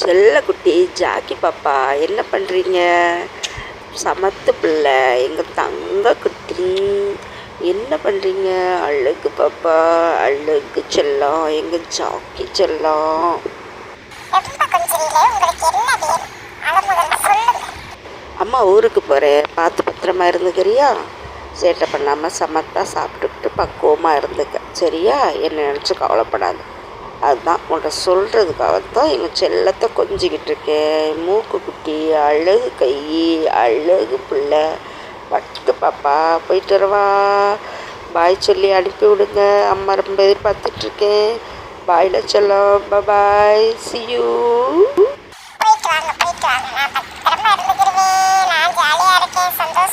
செல்லக்குட்டி ஜாக்கி பாப்பா என்ன பண்ணுறீங்க? சமத்து பிள்ளை எங்கள் தங்க குட்டி என்ன பண்ணுறீங்க? அழகு பாப்பா, அழகு செல்லம், எங்கள் ஜாக்கி செல்லம். அம்மா ஊருக்கு போகிறேன், பார்த்து பத்திரமா இருந்துக்கிறியா? சேட்டை பண்ணாமல் சமத்தா சாப்பிட்டுக்கிட்டு பக்குவமாக இருந்துக்க, சரியா? என்ன நினச்சி கவலைப்படாது. அதுதான் உன்கிட்ட சொல்கிறதுக்காகத்தான் எங்கள் செல்லத்தை கொஞ்சிக்கிட்டு இருக்கேன். மூக்கு குட்டி, அழகு கை, அழகு பிள்ளை, பட்டு பாப்பா. போயிட்டு வரவா? பாய் சொல்லி அனுப்பி விடுங்க. அம்மா ரொம்ப எதிர்பார்த்துட்ருக்கேன். பாயில் செல்லம், பாய், சி யூ. போயிட்டு வாங்க, போயிட்டு வாங்க. நான் பத்திரமா இருந்துக்கிறேன். நான் ஜாலியாக இருக்கேன், சந்தோஷம்.